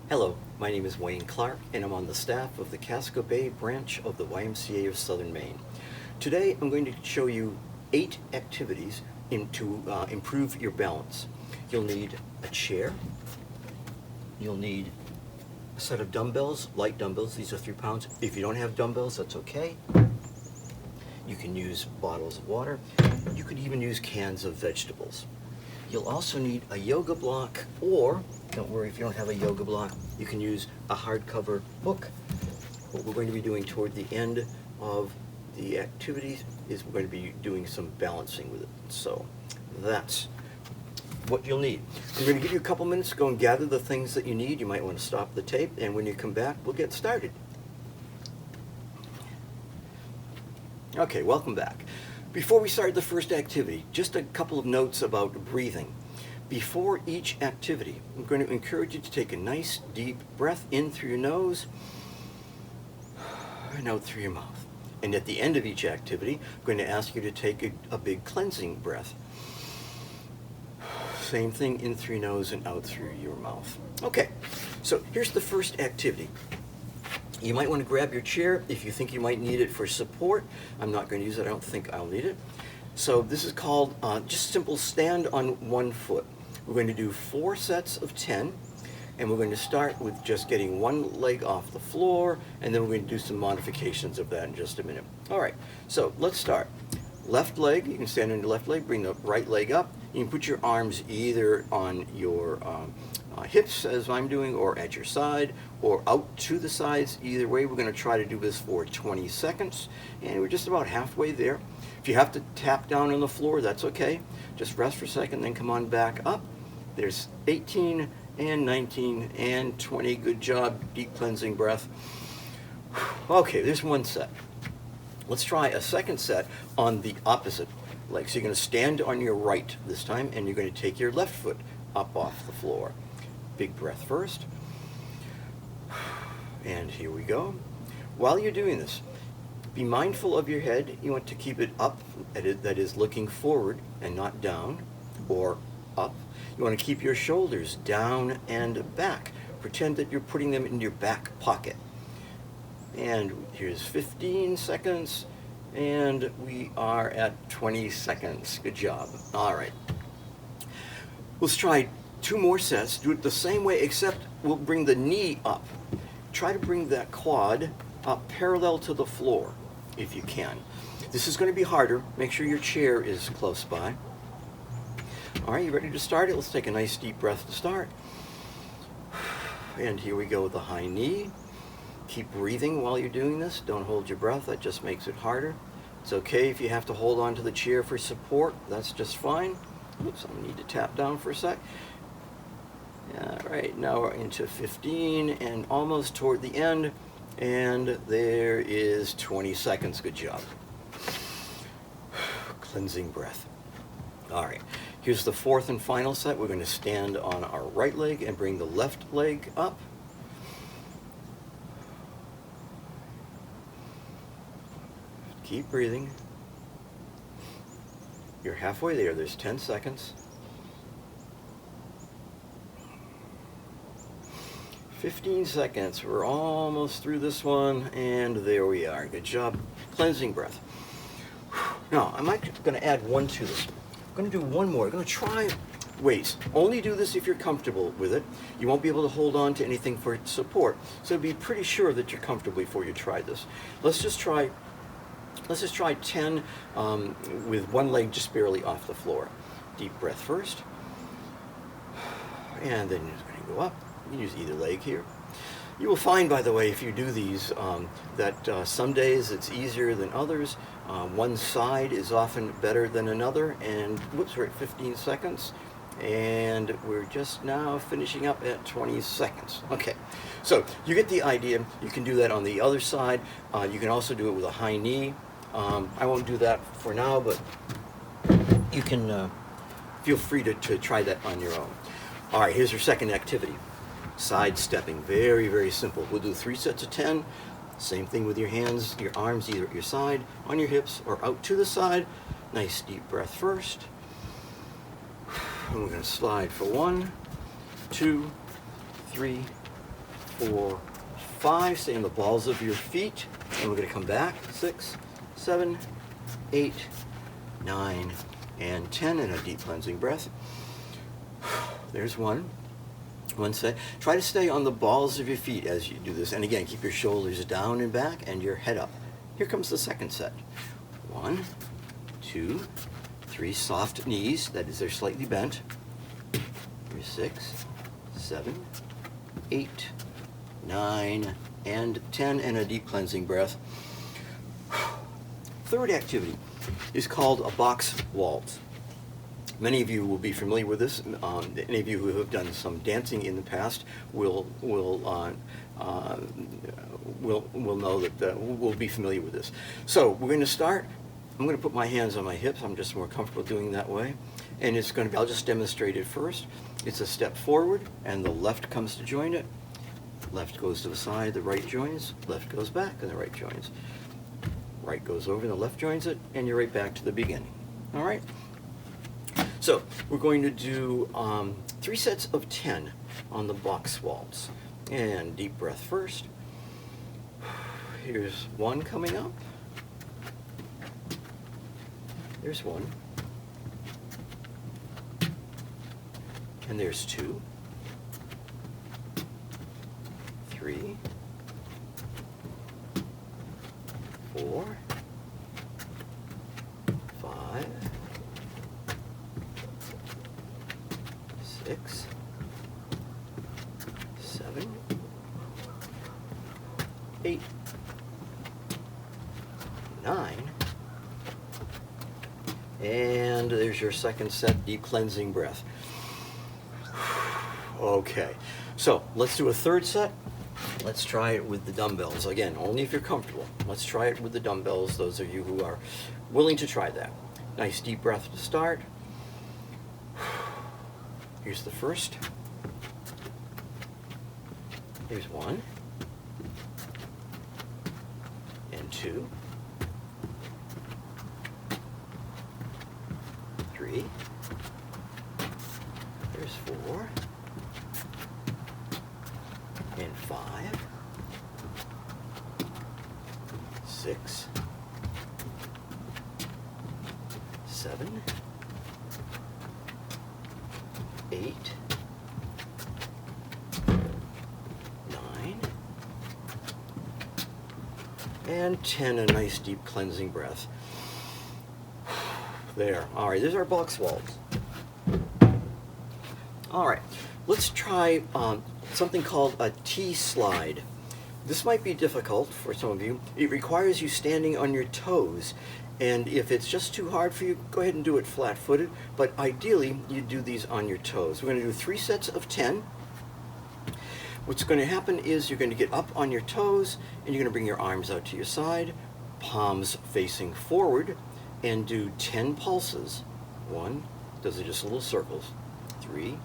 Hello, my name is Wayne Clark, and I'm on the staff of the Casco Bay branch of the YMCA of Southern Maine. Today, I'm going to show you 8 activities to improve your balance. You'll need a chair. You'll need a set of dumbbells, light dumbbells. These are 3 pounds. If you don't have dumbbells, that's okay. You can use bottles of water. You could even use cans of vegetables. You'll also need a yoga block, or don't worry if you don't have a yoga block, you can use a hardcover book. What we're going to be doing toward the end of the activities is we're going to be doing some balancing with it. So that's what you'll need. I'm going to give you a couple minutes to go and gather the things that you need. You might want to stop the tape, and when you come back, we'll get started. Okay, welcome back. Before we start the first activity, just a couple of notes about breathing. Before each activity, I'm going to encourage you to take a nice deep breath in through your nose and out through your mouth. And at the end of each activity, I'm going to ask you to take a big cleansing breath. Same thing, in through your nose and out through your mouth. Okay, so here's the first activity. You might want to grab your chair if you think you might need it for support. I'm not going to use it. I don't think I'll need it. So this is called just simple stand on one foot. We're going to do 4 sets of 10, and we're going to start with just getting one leg off the floor, and then we're going to do some modifications of that in just a minute. All right, so let's start. Left leg, you can stand on your left leg, bring the right leg up. You can put your arms either on your hips, as I'm doing, or at your side, or out to the sides. Either way, we're going to try to do this for 20 seconds, and we're just about halfway there. If you have to tap down on the floor, that's okay. Just rest for a second, then come on back up. There's 18 and 19 and 20. Good job. Deep cleansing breath. Okay, there's one set. Let's try a second set on the opposite leg. So you're going to stand on your right this time, and you're going to take your left foot up off the floor. Big breath first. And here we go. While you're doing this, be mindful of your head. You want to keep it up, that is looking forward and not down or up. You want to keep your shoulders down and back. Pretend that you're putting them in your back pocket. And here's 15 seconds, and we are at 20 seconds. Good job. All right. Let's try 2 more sets. Do it the same way, except we'll bring the knee up. Try to bring that quad up parallel to the floor, if you can. This is going to be harder. Make sure your chair is close by. All right, you ready to start it? Let's take a nice deep breath to start. And here we go with the high knee. Keep breathing while you're doing this. Don't hold your breath. That just makes it harder. It's okay if you have to hold on to the chair for support. That's just fine. Oops, I need to tap down for a sec. All right, now we're into 15 and almost toward the end. And there is 20 seconds. Good job. Cleansing breath. All right, here's the 4th and final set. We're going to stand on our right leg and bring the left leg up. Keep breathing. You're halfway there. There's 10 seconds. 15 seconds. We're almost through this one, and there we are. Good job. Cleansing breath. Now, I'm going to add one to this. I'm going to do one more. I'm going to try weights. Only do this if you're comfortable with it. You won't be able to hold on to anything for support, so be pretty sure that you're comfortable before you try this. Let's just try 10 with one leg just barely off the floor. Deep breath first, and then you're going to go up. You can use either leg here. You will find, by the way, if you do these, that some days it's easier than others. One side is often better than another, and whoops, we're at 15 seconds, and we're just now finishing up at 20 seconds. Okay, so you get the idea. You can do that on the other side. You can also do it with a high knee. I won't do that for now, but you can feel free to try that on your own. All right, here's your second activity. Sidestepping. Very, very simple. We'll do 3 sets of 10. Same thing with your hands, your arms either at your side, on your hips, or out to the side. Nice deep breath first. And we're going to slide for 1, 2, 3, 4, 5. Stay on the balls of your feet. And we're going to come back. 6, 7, 8, 9, and 10. And a deep cleansing breath. There's one. One set. Try to stay on the balls of your feet as you do this. And again, keep your shoulders down and back and your head up. Here comes the second set. 1, 2, 3. Soft knees. That is, they're slightly bent. Here's 6, 7, 8, 9, and 10. And a deep cleansing breath. Third activity is called a box waltz. Many of you will be familiar with this. Any of you who have done some dancing in the past will know that will be familiar with this. So we're going to start. I'm going to put my hands on my hips. I'm just more comfortable doing that way. And it's going to be, I'll just demonstrate it first. It's a step forward, and the left comes to join it. Left goes to the side, the right joins. Left goes back, and the right joins. Right goes over, and the left joins it, and you're right back to the beginning. All right? So we're going to do 3 sets of 10 on the box waltz. And deep breath first. Here's one coming up. There's one. And there's 2. 3. 4. 5. 6, 7, 8, 9, and there's your second set, deep cleansing breath. Okay, so let's do a third set. Let's try it with the dumbbells. Again, only if you're comfortable. Let's try it with the dumbbells, those of you who are willing to try that. Nice deep breath to start. Here's the first. Here's 1. And 2. 3. There's 4. And 5. 6. 7. 8, 9, and 10. A nice deep cleansing breath. There. All right, there's our box waltz. All right, let's try something called a T-slide. This might be difficult for some of you. It requires you standing on your toes. And if it's just too hard for you, go ahead and do it flat-footed. But ideally, you do these on your toes. We're going to do 3 sets of 10. What's going to happen is you're going to get up on your toes, and you're going to bring your arms out to your side, palms facing forward, and do 10 pulses. 1, those are just little circles. 3,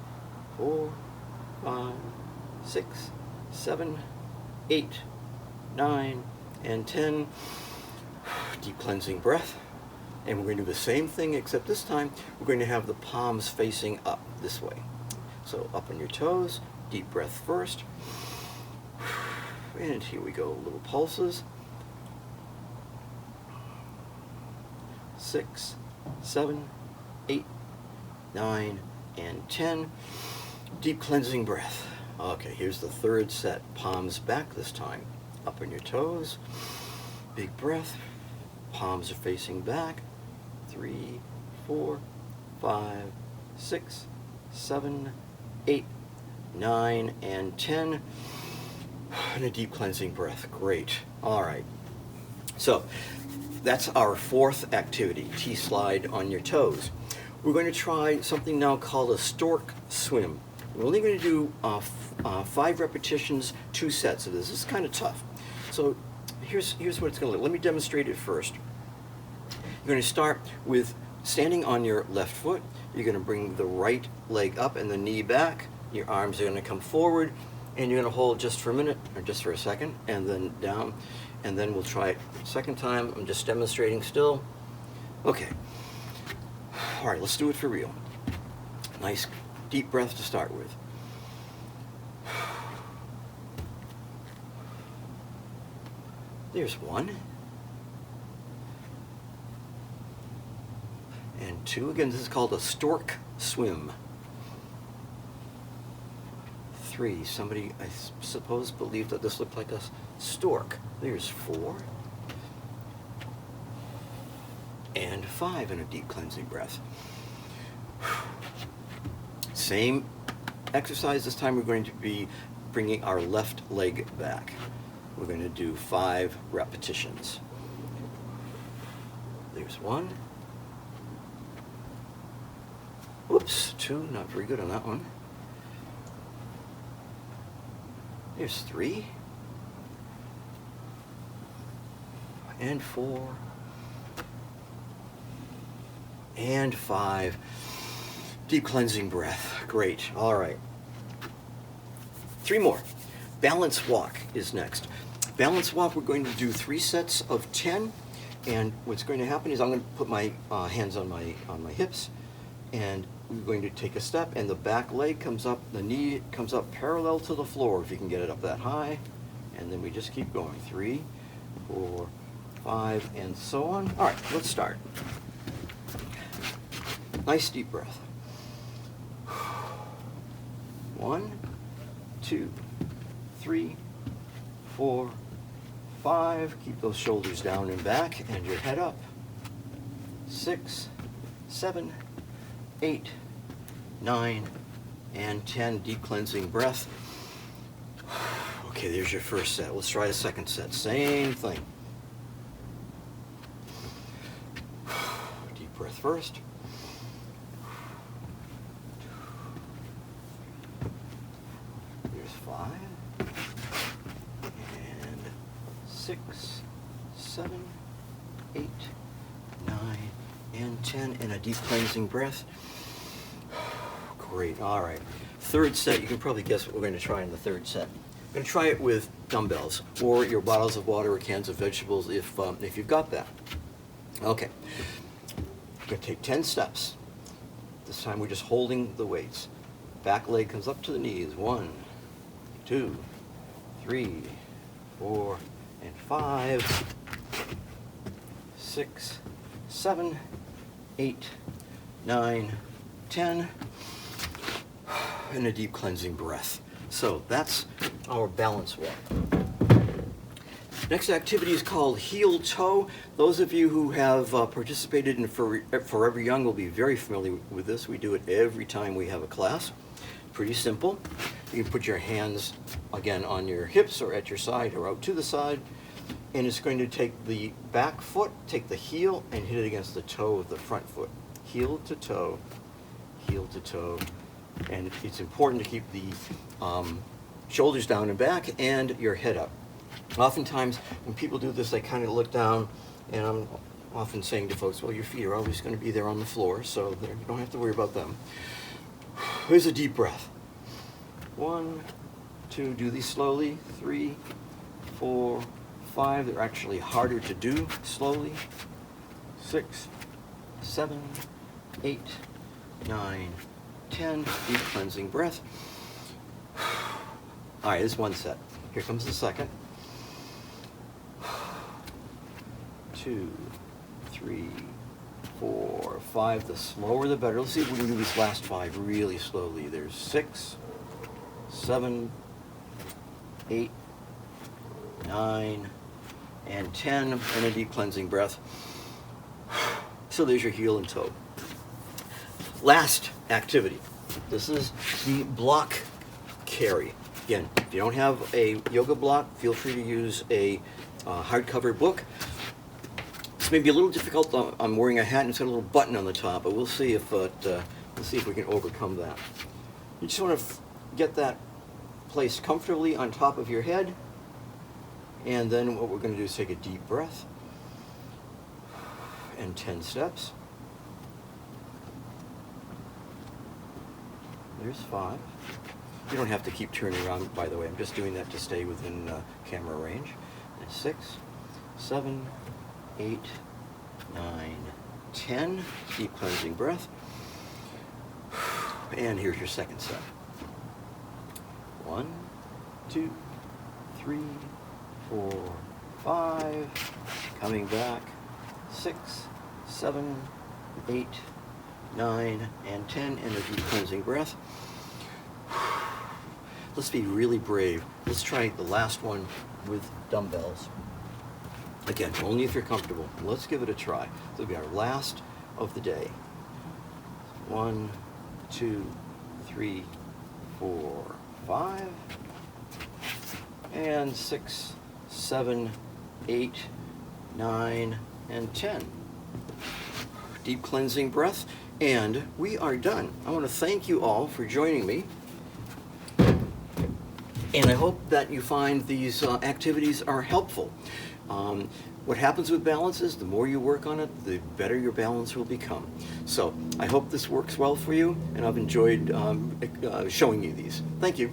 4, 5, 6, 7, 8, 9, and 10. Deep cleansing breath. And we're going to do the same thing, except this time we're going to have the palms facing up this way. So up on your toes, deep breath first. And here we go, little pulses. 6, 7, 8, 9, and 10. Deep cleansing breath. Okay, here's the third set. Palms back this time. Up on your toes. Big breath. Palms are facing back. 3, 4, 5, 6, 7, 8, 9, and 10. And a deep cleansing breath. Great. All right. So that's our fourth activity, T-slide on your toes. We're going to try something now called a Stork Swim. We're only going to do 5 repetitions, 2 sets of this. This is kind of tough. So here's what it's going to look like. Let me demonstrate it first. You're going to start with standing on your left foot. You're going to bring the right leg up and the knee back. Your arms are going to come forward, and you're going to hold just for a minute, or just for a second, and then down, and then we'll try it second time. I'm just demonstrating still. Okay. All right, let's do it for real. Nice deep breath to start with. There's 1. And 2. Again, this is called a Stork Swim. 3. Somebody, I suppose, believed that this looked like a stork. There's 4. And 5 in a deep cleansing breath. Same exercise. This time we're going to be bringing our left leg back. We're going to do 5 repetitions. There's 1. Whoops, 2, not very good on that one. There's 3. And 4. And 5. Deep cleansing breath. Great. All right. 3 more. Balance walk is next. Balance walk, we're going to do 3 sets of 10. And what's going to happen is I'm going to put my hands on my hips, and we're going to take a step, and the back leg comes up, the knee comes up parallel to the floor, if you can get it up that high. And then we just keep going. 3, 4, 5, and so on. All right, let's start. Nice deep breath. 1, 2, 3, 4, 5. Keep those shoulders down and back, and your head up. 6, 7, 8, 9, and 10. Deep cleansing breath. Okay, there's your first set. Let's try a second set. Same thing. Deep breath first. There's 5. And 6, 7, 8, 9, and 10. And a deep cleansing breath. Great. All right. Third set. You can probably guess what we're going to try in the third set. We're going to try it with dumbbells or your bottles of water or cans of vegetables if you've got that. Okay. We're going to take 10 steps. This time we're just holding the weights. Back leg comes up to the knees. 1, 2, 3, 4, and 5, 6, 7, 8, 9, 10. And a deep cleansing breath. So that's our balance walk. Next activity is called heel toe. Those of you who have participated in Forever Young will be very familiar with this. We do it every time we have a class. Pretty simple. You can put your hands again on your hips or at your side or out to the side, and it's going to take the back foot, take the heel, and hit it against the toe of the front foot. Heel to toe, heel to toe. And it's important to keep the shoulders down and back and your head up. Oftentimes, when people do this, they kind of look down, and I'm often saying to folks, well, your feet are always going to be there on the floor, so you don't have to worry about them. Here's a deep breath. 1, 2, do these slowly. 3, 4, 5. They're actually harder to do slowly. 6, 7, 8, 9, 10. Deep cleansing breath. All right, this is one set. Here comes the second. 2, 3, 4, 5. The slower the better. Let's see if we can do these last 5 really slowly. There's 6, 7, 8, 9, and 10. And a deep cleansing breath. So there's your heel and toe. Last activity. This is the block carry. Again, if you don't have a yoga block, feel free to use a hardcover book. This may be a little difficult. I'm wearing a hat and it's got a little button on the top, but we'll see if we can overcome that. You just want to get that placed comfortably on top of your head, and then what we're going to do is take a deep breath and 10 steps. There's 5. You don't have to keep turning around, by the way. I'm just doing that to stay within camera range. And 6, 7, 8, 9, 10. Deep cleansing breath. And here's your second set. 1, 2, 3, 4, 5, coming back, 6, 7, 8, 9, and 10, and a deep cleansing breath. Let's be really brave. Let's try the last one with dumbbells. Again, only if you're comfortable. Let's give it a try. This will be our last of the day. 1, 2, 3, 4, 5, and 6, 7, 8, 9, and 10. Deep cleansing breath, and we are done. I want to thank you all for joining me, and I hope that you find these activities are helpful. What happens with balance is the more you work on it, the better your balance will become. So I hope this works well for you, and I've enjoyed showing you these. Thank you.